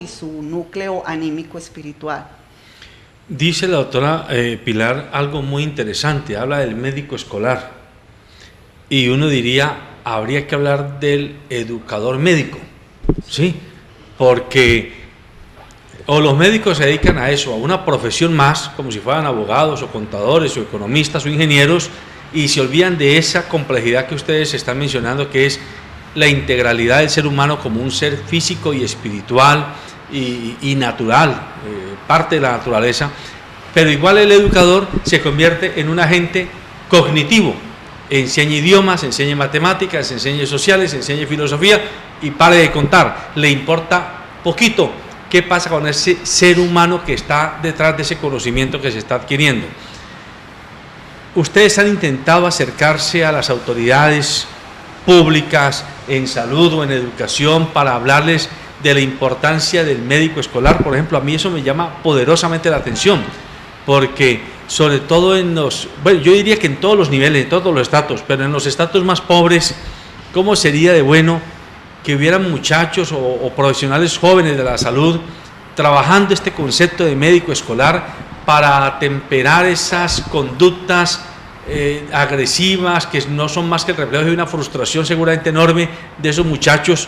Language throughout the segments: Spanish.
y su núcleo anímico espiritual. Dice la doctora Pilar algo muy interesante, habla del médico escolar, y uno diría, habría que hablar del educador médico, ¿sí? Porque o los médicos se dedican a eso, a una profesión más, como si fueran abogados o contadores o economistas o ingenieros, y se olvidan de esa complejidad que ustedes están mencionando, que es la integralidad del ser humano como un ser físico y espiritual y natural, parte de la naturaleza. Pero igual el educador se convierte en un agente cognitivo, enseña idiomas, enseña matemáticas, enseña sociales, enseña filosofía, y pare de contar, le importa poquito qué pasa con ese ser humano que está detrás de ese conocimiento que se está adquiriendo. Ustedes han intentado acercarse a las autoridades públicas en salud o en educación para hablarles de la importancia del médico escolar. Por ejemplo, a mí eso me llama poderosamente la atención, porque sobre todo en los, bueno, yo diría que en todos los niveles, en todos los estratos, pero en los estratos más pobres, ¿cómo sería de bueno que hubieran muchachos o profesionales jóvenes de la salud trabajando este concepto de médico escolar para atemperar esas conductas agresivas, que no son más que el reflejo de una frustración seguramente enorme de esos muchachos?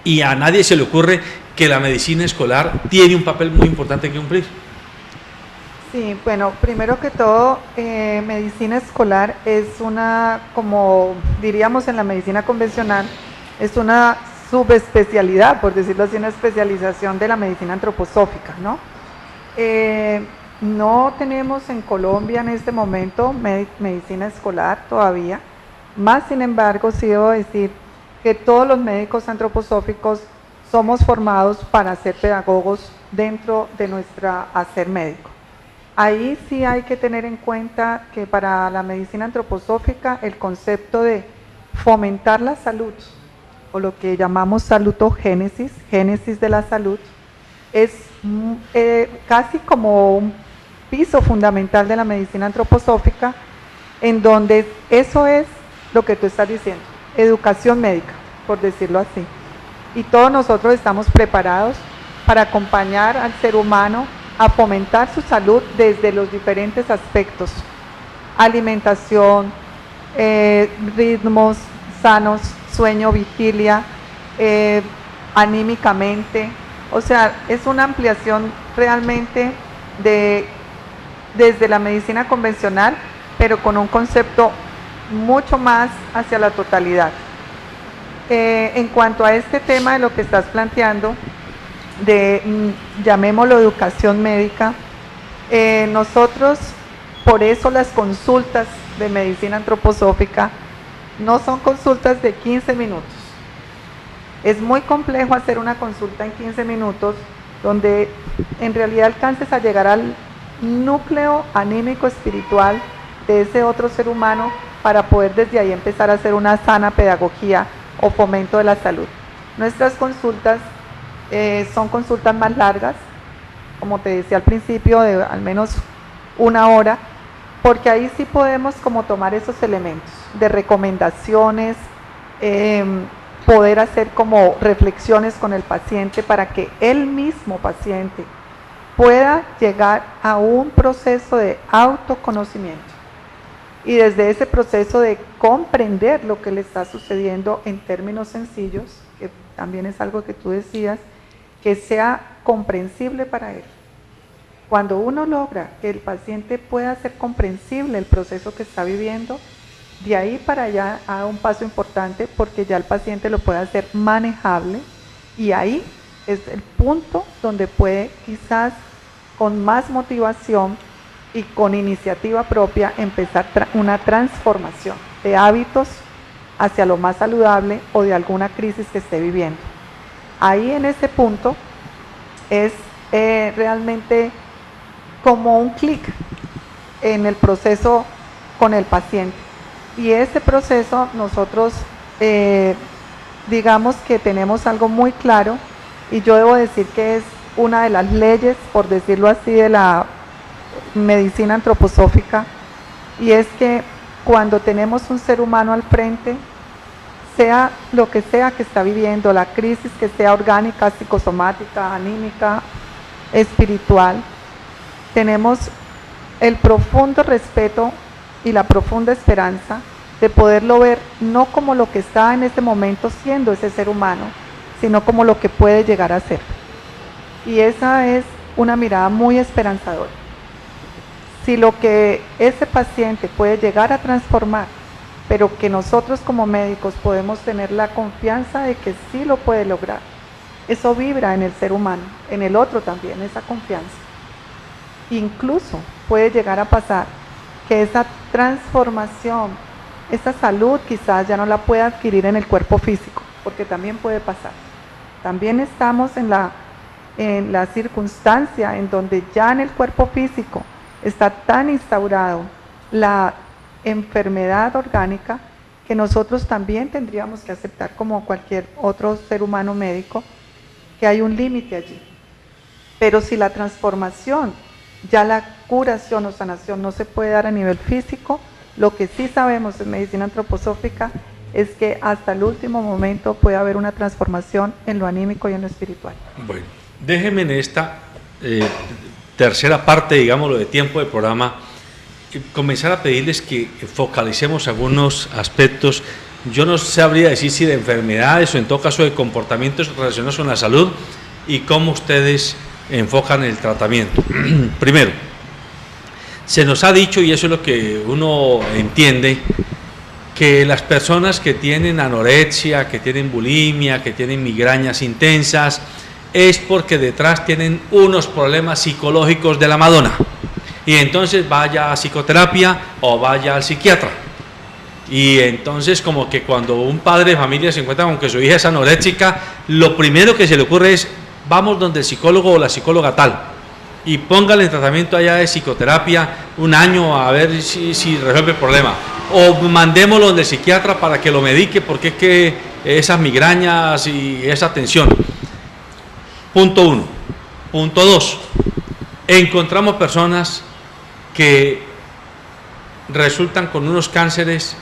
Y a nadie se le ocurre que la medicina escolar tiene un papel muy importante que cumplir. Sí, bueno, primero que todo, medicina escolar es una, como diríamos en la medicina convencional, es una subespecialidad, por decirlo así, una especialización de la medicina antroposófica, ¿no? No tenemos en Colombia en este momento medicina escolar todavía, más sin embargo, sí debo decir que todos los médicos antroposóficos somos formados para ser pedagogos dentro de nuestra hacer médico. Ahí sí hay que tener en cuenta que para la medicina antroposófica el concepto de fomentar la salud, o lo que llamamos salutogénesis, génesis de la salud, es casi como un piso fundamental de la medicina antroposófica, en donde eso es lo que tú estás diciendo, educación médica, por decirlo así. Y todos nosotros estamos preparados para acompañar al ser humano a fomentar su salud desde los diferentes aspectos: alimentación, ritmos sanos, sueño, vigilia, anímicamente. O sea, es una ampliación realmente desde la medicina convencional, pero con un concepto mucho más hacia la totalidad. En cuanto a este tema de lo que estás planteando, llamémoslo educación médica, nosotros, por eso las consultas de medicina antroposófica no son consultas de 15 minutos. Es muy complejo hacer una consulta en 15 minutos donde en realidad alcances a llegar al núcleo anímico espiritual de ese otro ser humano para poder desde ahí empezar a hacer una sana pedagogía o fomento de la salud. Nuestras consultas son consultas más largas, como te decía al principio, de al menos 1 hora, porque ahí sí podemos como tomar esos elementos de recomendaciones, poder hacer como reflexiones con el paciente para que el mismo paciente pueda llegar a un proceso de autoconocimiento y desde ese proceso de comprender lo que le está sucediendo en términos sencillos, que también es algo que tú decías, que sea comprensible para él. Cuando uno logra que el paciente pueda hacer comprensible el proceso que está viviendo, de ahí para allá a un paso importante, porque ya el paciente lo puede hacer manejable, y ahí es el punto donde puede quizás con más motivación y con iniciativa propia empezar una transformación de hábitos hacia lo más saludable o de alguna crisis que esté viviendo. Ahí en ese punto es realmente como un clic en el proceso con el paciente. Y ese proceso nosotros digamos que tenemos algo muy claro, y yo debo decir que es una de las leyes, por decirlo así, de la medicina antroposófica, y es que cuando tenemos un ser humano al frente, sea lo que sea que está viviendo, la crisis que sea orgánica, psicosomática, anímica, espiritual, tenemos el profundo respeto y la profunda esperanza de poderlo ver no como lo que está en este momento siendo ese ser humano, sino como lo que puede llegar a ser. Y esa es una mirada muy esperanzadora. Si lo que ese paciente puede llegar a transformar, pero que nosotros como médicos podemos tener la confianza de que sí lo puede lograr, eso vibra en el ser humano, en el otro también, esa confianza. Incluso puede llegar a pasar que esa transformación, esa salud quizás ya no la pueda adquirir en el cuerpo físico, porque también puede pasar. También estamos en la circunstancia en donde ya en el cuerpo físico está tan instaurado la enfermedad orgánica que nosotros también tendríamos que aceptar como cualquier otro ser humano médico que hay un límite allí. Pero si la transformación, ya la curación o sanación no se puede dar a nivel físico, lo que sí sabemos en medicina antroposófica es que hasta el último momento puede haber una transformación en lo anímico y en lo espiritual. Bueno, déjenme en esta tercera parte, digámoslo, de tiempo del programa, comenzar a pedirles que focalicemos algunos aspectos. Yo no sabría decir si de enfermedades o en todo caso de comportamientos relacionados con la salud y cómo ustedes enfocan el tratamiento. Primero, se nos ha dicho, y eso es lo que uno entiende, que las personas que tienen anorexia, que tienen bulimia, que tienen migrañas intensas, es porque detrás tienen unos problemas psicológicos de la Madonna. Y entonces vaya a psicoterapia o vaya al psiquiatra. Y entonces como que cuando un padre de familia se encuentra con que su hija es anoréxica, lo primero que se le ocurre es, vamos donde el psicólogo o la psicóloga tal, y póngale en tratamiento allá de psicoterapia un año a ver si resuelve el problema. O mandémoslo donde el psiquiatra para que lo medique, porque es que esas migrañas y esa tensión. Punto 1. Punto 2. Encontramos personas que resultan con unos cánceres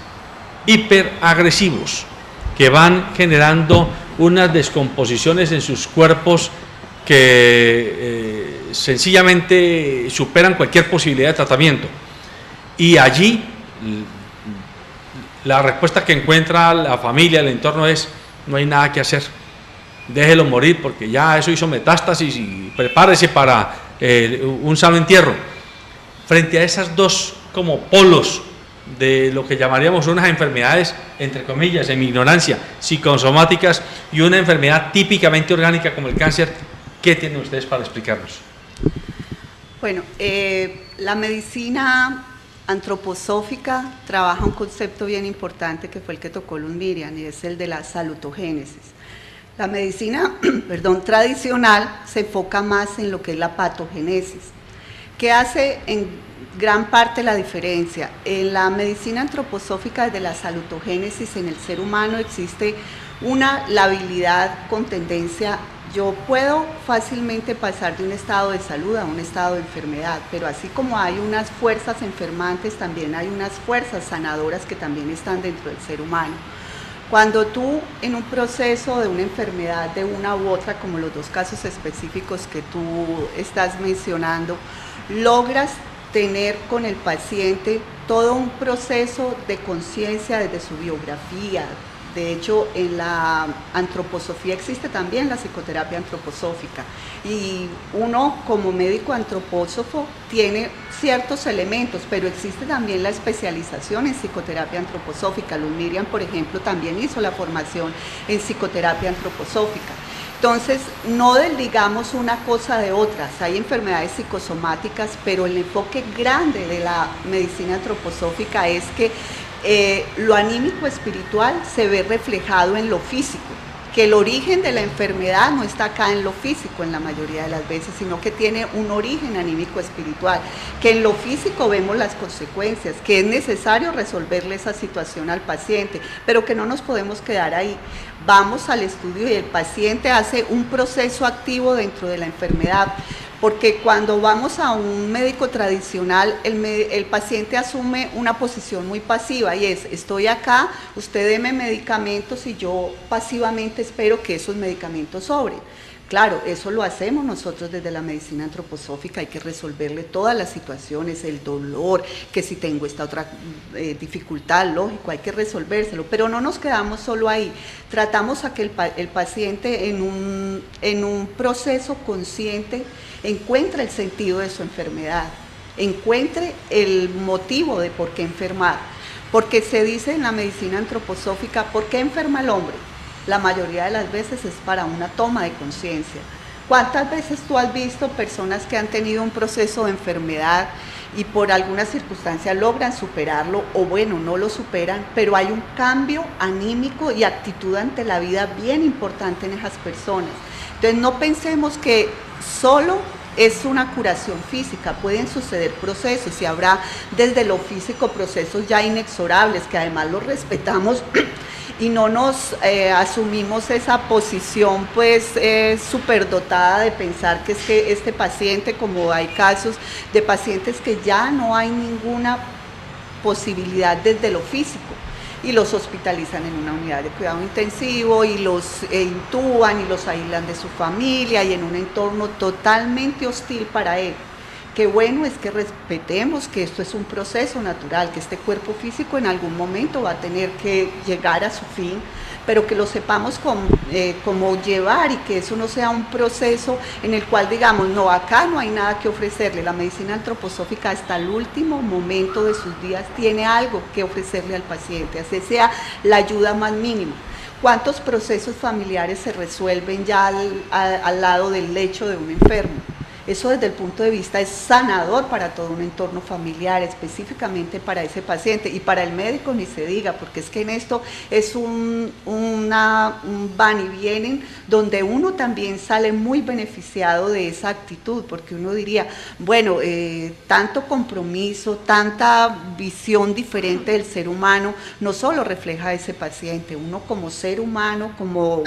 hiperagresivos, que van generando unas descomposiciones en sus cuerpos que sencillamente superan cualquier posibilidad de tratamiento. Y allí la respuesta que encuentra la familia, el entorno es: no hay nada que hacer, déjelo morir porque ya eso hizo metástasis y prepárese para un sano entierro. Frente a esas dos como polos de lo que llamaríamos unas enfermedades, entre comillas, en mi ignorancia, psicosomáticas, y una enfermedad típicamente orgánica como el cáncer, ¿qué tienen ustedes para explicarnos? Bueno, la medicina antroposófica trabaja un concepto bien importante que fue el que tocó Luz Miriam, y es el de la salutogénesis. La medicina tradicional se enfoca más en lo que es la patogénesis, que hace en gran parte la diferencia. En la medicina antroposófica de la salutogénesis en el ser humano existe una labilidad con tendencia. Yo puedo fácilmente pasar de un estado de salud a un estado de enfermedad, pero así como hay unas fuerzas enfermantes, también hay unas fuerzas sanadoras que también están dentro del ser humano. Cuando tú en un proceso de una enfermedad de una u otra, como los dos casos específicos que tú estás mencionando, logras tener con el paciente todo un proceso de conciencia desde su biografía. De hecho, en la antroposofía existe también la psicoterapia antroposófica, y uno como médico antroposófo tiene ciertos elementos, pero existe también la especialización en psicoterapia antroposófica. Luz Miriam, por ejemplo, también hizo la formación en psicoterapia antroposófica. Entonces, no desligamos una cosa de otras. Hay enfermedades psicosomáticas, pero el enfoque grande de la medicina antroposófica es que lo anímico espiritual se ve reflejado en lo físico, que el origen de la enfermedad no está acá en lo físico en la mayoría de las veces, sino que tiene un origen anímico espiritual, que en lo físico vemos las consecuencias, que es necesario resolverle esa situación al paciente, pero que no nos podemos quedar ahí. Vamos al estudio y el paciente hace un proceso activo dentro de la enfermedad. porque cuando vamos a un médico tradicional, el paciente asume una posición muy pasiva y es, estoy acá, usted deme medicamentos y yo pasivamente espero que esos medicamentos sobren. Claro, eso lo hacemos nosotros desde la medicina antroposófica, hay que resolverle todas las situaciones, el dolor, que si tengo esta otra dificultad, lógico, hay que resolvérselo, pero no nos quedamos solo ahí, tratamos a que el paciente en un proceso consciente encuentre el sentido de su enfermedad, encuentre el motivo de por qué enfermar, porque se dice en la medicina antroposófica, ¿por qué enferma el hombre? La mayoría de las veces es para una toma de conciencia. ¿Cuántas veces tú has visto personas que han tenido un proceso de enfermedad y por alguna circunstancia logran superarlo o bueno, no lo superan, pero hay un cambio anímico y actitud ante la vida bien importante en esas personas? Entonces no pensemos que solo es una curación física, pueden suceder procesos y habrá desde lo físico procesos ya inexorables que además los respetamos y no nos asumimos esa posición pues superdotada de pensar que es que este paciente, como hay casos de pacientes que ya no hay ninguna posibilidad desde lo físico y los hospitalizan en una unidad de cuidado intensivo y los intuban y los aíslan de su familia y en un entorno totalmente hostil para él. Qué bueno es que respetemos que esto es un proceso natural, que este cuerpo físico en algún momento va a tener que llegar a su fin, pero que lo sepamos como llevar y que eso no sea un proceso en el cual digamos, no, acá no hay nada que ofrecerle. La medicina antroposófica hasta el último momento de sus días tiene algo que ofrecerle al paciente, así sea la ayuda más mínima. ¿Cuántos procesos familiares se resuelven ya al lado del lecho de un enfermo? Eso desde el punto de vista es sanador para todo un entorno familiar, específicamente para ese paciente y para el médico ni se diga, porque es que en esto es un van y vienen donde uno también sale muy beneficiado de esa actitud, porque uno diría, bueno, tanto compromiso, tanta visión diferente del ser humano, no solo refleja a ese paciente, uno como ser humano, como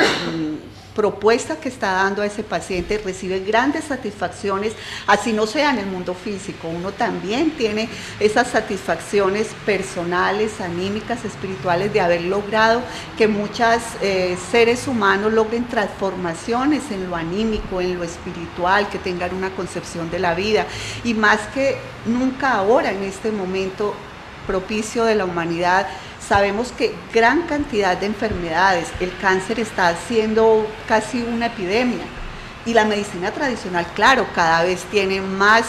propuesta que está dando a ese paciente recibe grandes satisfacciones, así no sea en el mundo físico, uno también tiene esas satisfacciones personales, anímicas, espirituales de haber logrado que muchos seres humanos logren transformaciones en lo anímico, en lo espiritual, que tengan una concepción de la vida y más que nunca ahora en este momento propicio de la humanidad. Sabemos que gran cantidad de enfermedades, el cáncer está siendo casi una epidemia y la medicina tradicional, claro, cada vez tiene más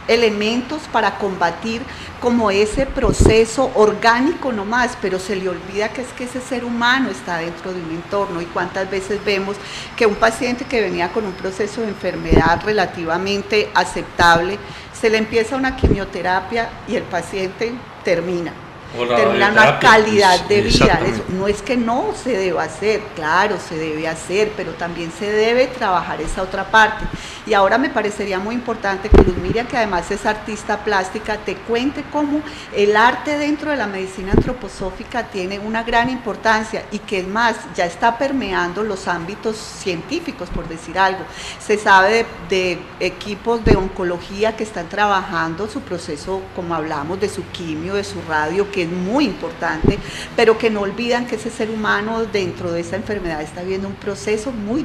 elementos para combatir como ese proceso orgánico nomás, pero se le olvida que es que ese ser humano está dentro de un entorno y cuántas veces vemos que un paciente que venía con un proceso de enfermedad relativamente aceptable, se le empieza una quimioterapia y el paciente termina una calidad de vida. No es que no se deba hacer, claro, se debe hacer, pero también se debe trabajar esa otra parte. Y ahora me parecería muy importante que Luz Miriam, que además es artista plástica, te cuente cómo el arte dentro de la medicina antroposófica tiene una gran importancia y que es más, ya está permeando los ámbitos científicos, por decir algo. Se sabe de equipos de oncología que están trabajando su proceso, como hablamos, de su quimio, de su radio, que es muy importante, pero que no olvidan que ese ser humano dentro de esa enfermedad está viviendo un proceso muy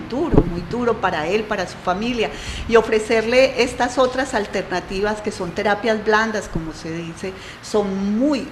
duro para él, para su familia, y ofrecerle estas otras alternativas que son terapias blandas, como se dice, son muy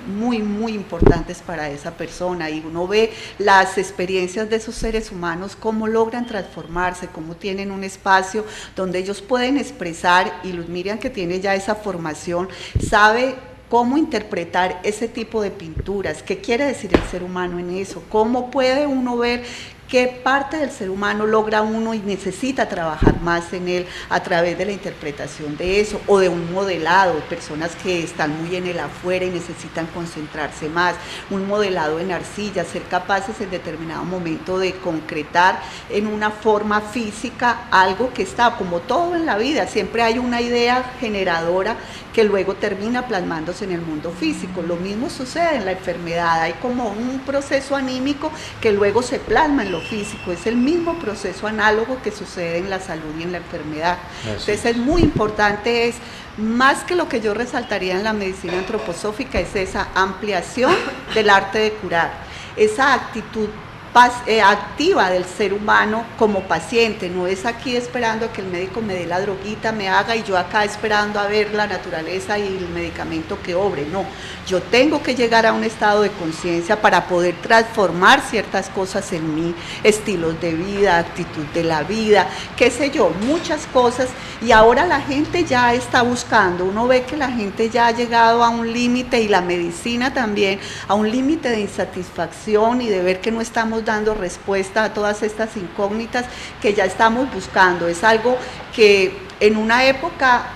importantes para esa persona. Y uno ve las experiencias de esos seres humanos, cómo logran transformarse, cómo tienen un espacio donde ellos pueden expresar, y Luz Miriam, que tiene ya esa formación, sabe cómo interpretar ese tipo de pinturas, qué quiere decir el ser humano en eso, cómo puede uno ver qué parte del ser humano logra uno y necesita trabajar más en él a través de la interpretación de eso, o de un modelado, personas que están muy en el afuera y necesitan concentrarse más, un modelado en arcilla, ser capaces en determinado momento de concretar en una forma física algo que está, como todo en la vida, siempre hay una idea generadora que luego termina plasmándose en el mundo físico. Lo mismo sucede en la enfermedad, hay como un proceso anímico que luego se plasma en lo lo físico, es el mismo proceso análogo que sucede en la salud y en la enfermedad. Entonces es muy importante, más que lo que yo resaltaría en la medicina antroposófica, es esa ampliación del arte de curar, esa actitud activa del ser humano como paciente, no es aquí esperando a que el médico me dé la droguita, me haga y yo acá esperando a ver la naturaleza y el medicamento que obre, no, yo tengo que llegar a un estado de conciencia para poder transformar ciertas cosas en mí, estilos de vida, actitud de la vida, qué sé yo, muchas cosas, y ahora la gente ya está buscando, uno ve que la gente ya ha llegado a un límite y la medicina también, a un límite de insatisfacción y de ver que no estamos dando respuesta a todas estas incógnitas que ya estamos buscando. Es algo que en una época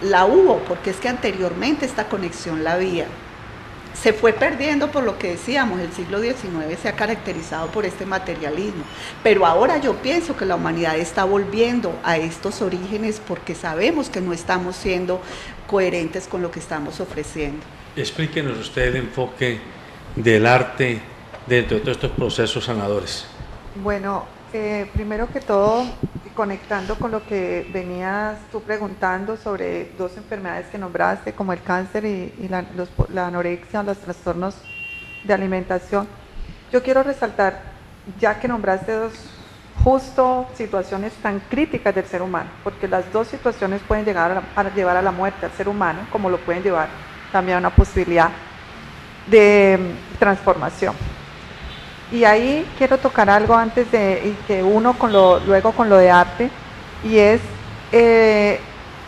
la hubo, porque es que anteriormente esta conexión la había. Se fue perdiendo por lo que decíamos, el siglo XIX se ha caracterizado por este materialismo, pero ahora yo pienso que la humanidad está volviendo a estos orígenes porque sabemos que no estamos siendo coherentes con lo que estamos ofreciendo. Explíquenos usted el enfoque del arte dentro de todos estos procesos sanadores. Bueno, primero que todo, conectando con lo que venías tú preguntando sobre dos enfermedades que nombraste, como el cáncer y la anorexia, los trastornos de alimentación, yo quiero resaltar, ya que nombraste dos justo situaciones tan críticas del ser humano, porque las dos situaciones pueden llegar a llevar a la muerte al ser humano, como lo pueden llevar también a una posibilidad de transformación. Y ahí quiero tocar algo antes de que uno luego con lo de arte, y es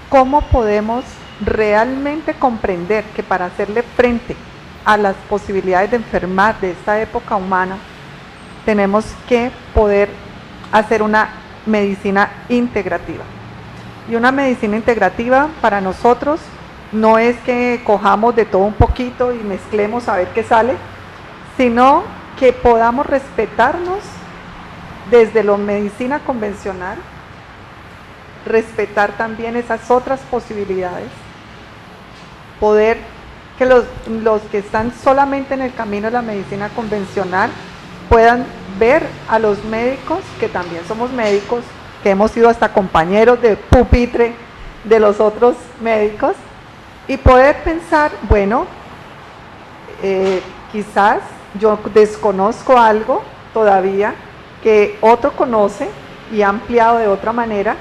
cómo podemos realmente comprender que para hacerle frente a las posibilidades de enfermar de esta época humana, tenemos que poder hacer una medicina integrativa. Y una medicina integrativa para nosotros no es que cojamos de todo un poquito y mezclemos a ver qué sale, sino que podamos respetarnos desde la medicina convencional, respetar también esas otras posibilidades, poder que los que están solamente en el camino de la medicina convencional puedan ver a los médicos, que también somos médicos, que hemos sido hasta compañeros de pupitre de los otros médicos, y poder pensar, bueno, quizás yo desconozco algo todavía que otro conoce y ha ampliado de otra manera.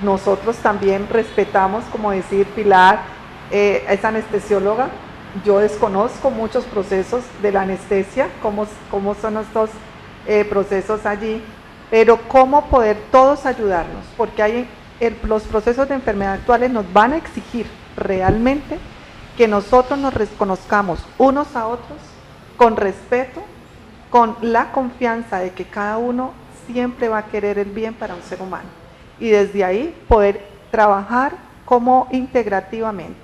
Nosotros también respetamos, como decir Pilar, es anestesióloga. Yo desconozco muchos procesos de la anestesia, cómo son estos procesos allí, pero cómo poder todos ayudarnos, porque los procesos de enfermedad actuales nos van a exigir realmente que nosotros nos reconozcamos unos a otros con respeto, con la confianza de que cada uno siempre va a querer el bien para un ser humano, y desde ahí poder trabajar como integrativamente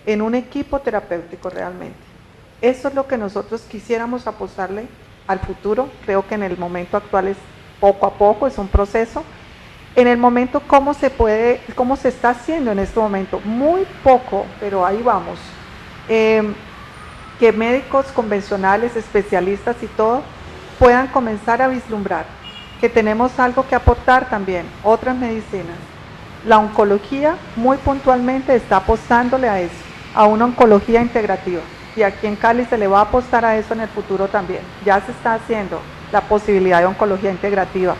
en un equipo terapéutico realmente. Eso es lo que nosotros quisiéramos apostarle al futuro. Creo que en el momento actual es poco a poco, es un proceso. En el momento, ¿cómo se está haciendo en este momento? Muy poco, pero ahí vamos. Que médicos convencionales, especialistas y todo, puedan comenzar a vislumbrar que tenemos algo que aportar también, otras medicinas. La oncología muy puntualmente está apostándole a eso, a una oncología integrativa, y aquí en Cali se le va a apostar a eso en el futuro también. Ya se está haciendo la posibilidad de oncología integrativa.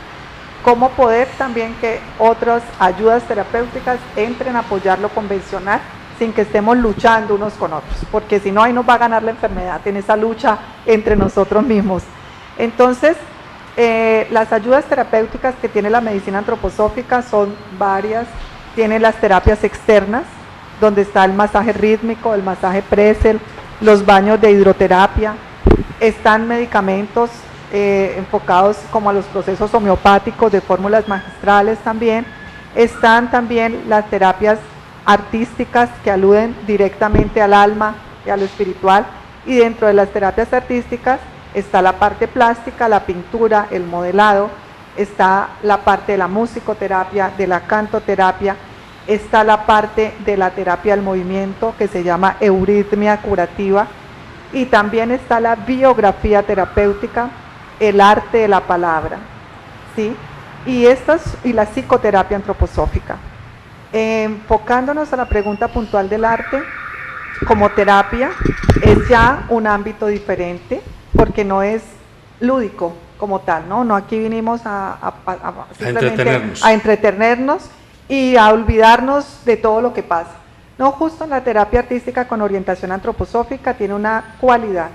Cómo poder también que otras ayudas terapéuticas entren a apoyar lo convencional sin que estemos luchando unos con otros, porque si no, ahí nos va a ganar la enfermedad en esa lucha entre nosotros mismos. Entonces, las ayudas terapéuticas que tiene la medicina antroposófica son varias. Tiene las terapias externas, donde está el masaje rítmico, el masaje Pressel, los baños de hidroterapia. Están medicamentos enfocados como a los procesos homeopáticos de fórmulas magistrales también. Están también las terapias artísticas que aluden directamente al alma y a lo espiritual, y dentro de las terapias artísticas está la parte plástica, la pintura, el modelado, está la parte de la musicoterapia, de la cantoterapia, está la parte de la terapia del movimiento que se llama euritmia curativa, y también está la biografía terapéutica, el arte de la palabra, ¿sí? Y la psicoterapia antroposófica. Enfocándonos a la pregunta puntual del arte, como terapia, es ya un ámbito diferente, porque no es lúdico como tal, ¿no? No, aquí vinimos simplemente a entretenernos y a olvidarnos de todo lo que pasa. No, justo la terapia artística con orientación antroposófica tiene una cualidad,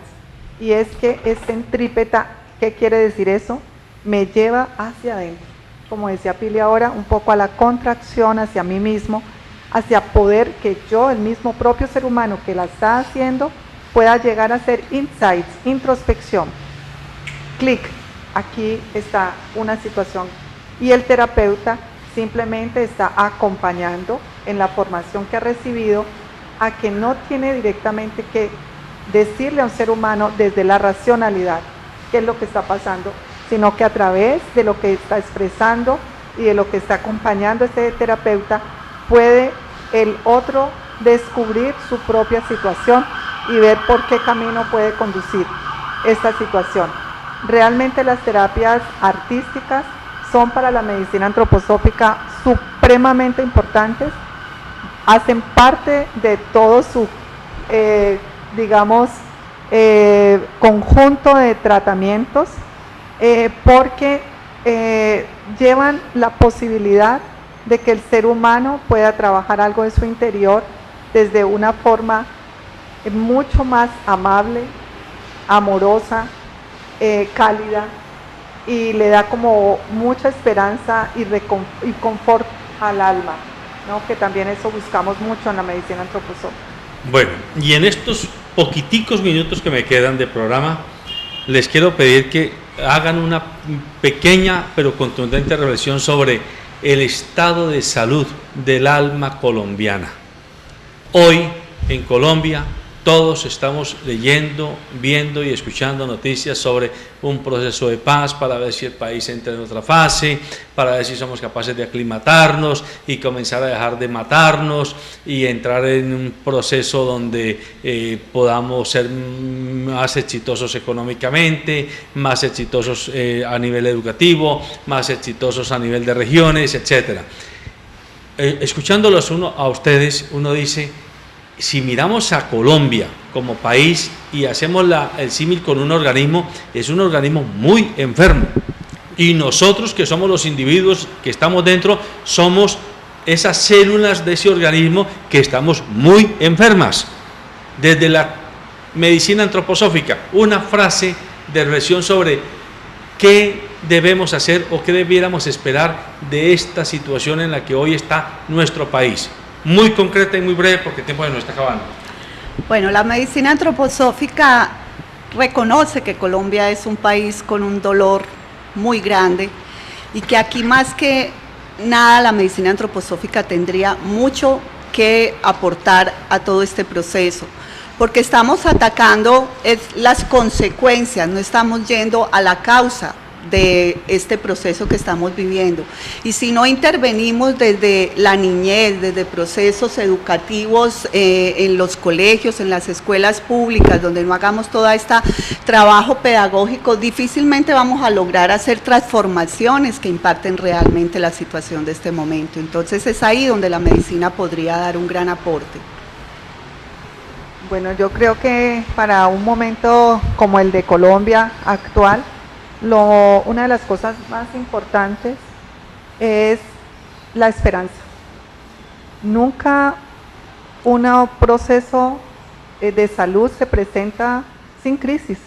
y es que es centrípeta. ¿Qué quiere decir eso? Me lleva hacia adentro, como decía Pili ahora, un poco a la contracción hacia mí mismo, hacia poder que yo, el mismo propio ser humano que la está haciendo, pueda llegar a hacer insights, introspección. Clic, aquí está una situación, y el terapeuta simplemente está acompañando en la formación que ha recibido, a que no tiene directamente que decirle a un ser humano desde la racionalidad qué es lo que está pasando, sino que a través de lo que está expresando y de lo que está acompañando este terapeuta, puede el otro descubrir su propia situación y ver por qué camino puede conducir esta situación. Realmente las terapias artísticas son para la medicina antroposófica supremamente importantes, hacen parte de todo su, conjunto de tratamientos, porque llevan la posibilidad de que el ser humano pueda trabajar algo de su interior desde una forma mucho más amable, amorosa, cálida, y le da como mucha esperanza y confort al alma, ¿no? Que también eso buscamos mucho en la medicina antroposófica. Bueno, y en estos poquiticos minutos que me quedan de programa, les quiero pedir que hagan una pequeña pero contundente reflexión sobre el estado de salud del alma colombiana. Hoy en Colombia todos estamos leyendo, viendo y escuchando noticias sobre un proceso de paz para ver si el país entra en otra fase, para ver si somos capaces de aclimatarnos y comenzar a dejar de matarnos y entrar en un proceso donde podamos ser más exitosos económicamente, más exitosos a nivel educativo, más exitosos a nivel de regiones, etc. Escuchándolos a ustedes, uno dice, si miramos a Colombia como país y hacemos el símil con un organismo, es un organismo muy enfermo. Y nosotros, que somos los individuos que estamos dentro, somos esas células de ese organismo que estamos muy enfermas. Desde la medicina antroposófica, una frase de reflexión sobre qué debemos hacer o qué debiéramos esperar de esta situación en la que hoy está nuestro país. Muy concreta y muy breve porque el tiempo se nos está acabando. Bueno, la medicina antroposófica reconoce que Colombia es un país con un dolor muy grande y que aquí más que nada la medicina antroposófica tendría mucho que aportar a todo este proceso, porque estamos atacando las consecuencias, no estamos yendo a la causa de este proceso que estamos viviendo. Y si no intervenimos desde la niñez, desde procesos educativos en los colegios, en las escuelas públicas, donde no hagamos todo este trabajo pedagógico, difícilmente vamos a lograr hacer transformaciones que impacten realmente la situación de este momento. Entonces es ahí donde la medicina podría dar un gran aporte. Bueno, yo creo que para un momento como el de Colombia actual, una de las cosas más importantes es la esperanza. Nunca un proceso de salud se presenta sin crisis.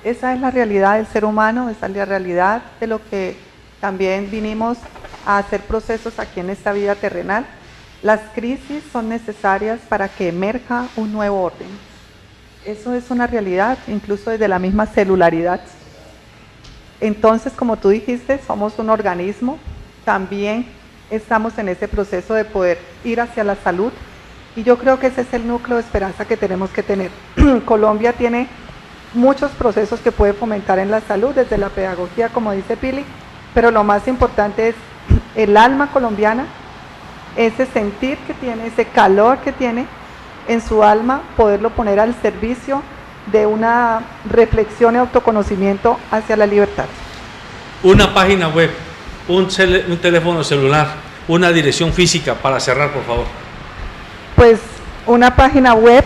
Esa es la realidad del ser humano, esa es la realidad de lo que también vinimos a hacer procesos aquí en esta vida terrenal. Las crisis son necesarias para que emerja un nuevo orden. Eso es una realidad, incluso desde la misma celularidad. Entonces, como tú dijiste, somos un organismo, también estamos en ese proceso de poder ir hacia la salud, y yo creo que ese es el núcleo de esperanza que tenemos que tener. Colombia tiene muchos procesos que puede fomentar en la salud, desde la pedagogía, como dice Pili, pero lo más importante es el alma colombiana, ese sentir que tiene, ese calor que tiene en su alma, poderlo poner al servicio de una reflexión y autoconocimiento hacia la libertad. Una página web, un teléfono celular, una dirección física para cerrar, por favor. Pues una página web,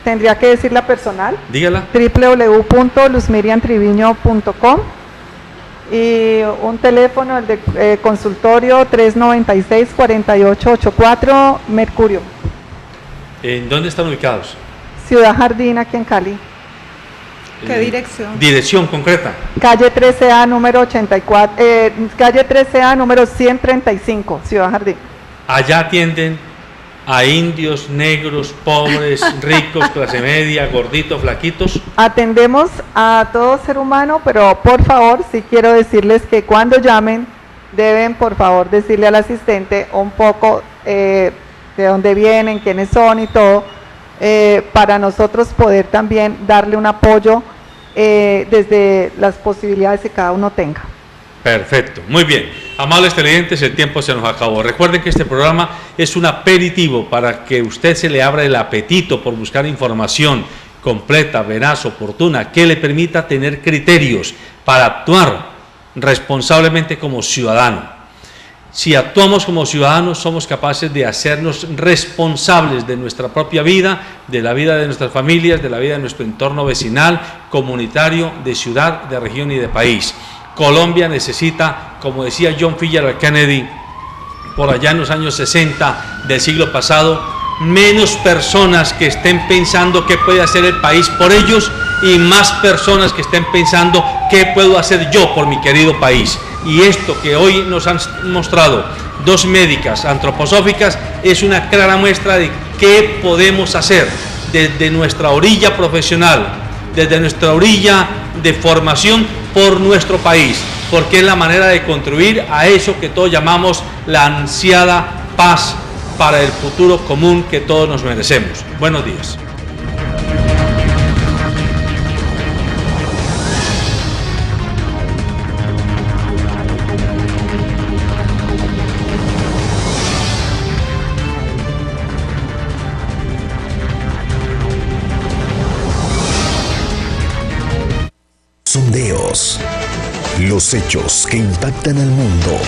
tendría que decir la personal, Dígala. www.luzmiriantriviño.com, y un teléfono, el de consultorio 396-4884, Mercurio. ¿En dónde están ubicados? Ciudad Jardín, aquí en Cali. ¿Qué dirección? Dirección concreta. Calle 13A, número 84, calle 13A, número 135, Ciudad Jardín. Allá atienden a indios, negros, pobres, ricos, clase media, gorditos, flaquitos. Atendemos a todo ser humano, pero por favor, sí quiero decirles que cuando llamen, deben por favor decirle al asistente un poco de dónde vienen, quiénes son y todo, para nosotros poder también darle un apoyo desde las posibilidades que cada uno tenga. Perfecto, muy bien. Amables televidentes, el tiempo se nos acabó. Recuerden que este programa es un aperitivo para que usted se le abra el apetito por buscar información completa, veraz, oportuna, que le permita tener criterios para actuar responsablemente como ciudadano. Si actuamos como ciudadanos, somos capaces de hacernos responsables de nuestra propia vida, de la vida de nuestras familias, de la vida de nuestro entorno vecinal, comunitario, de ciudad, de región y de país. Colombia necesita, como decía John F. Kennedy, por allá en los años 60 del siglo pasado, menos personas que estén pensando qué puede hacer el país por ellos y más personas que estén pensando qué puedo hacer yo por mi querido país. Y esto que hoy nos han mostrado dos médicas antroposóficas es una clara muestra de qué podemos hacer desde nuestra orilla profesional, desde nuestra orilla de formación por nuestro país, porque es la manera de contribuir a eso que todos llamamos la ansiada paz para el futuro común que todos nos merecemos. Buenos días. Sondeos. Los hechos que impactan al mundo.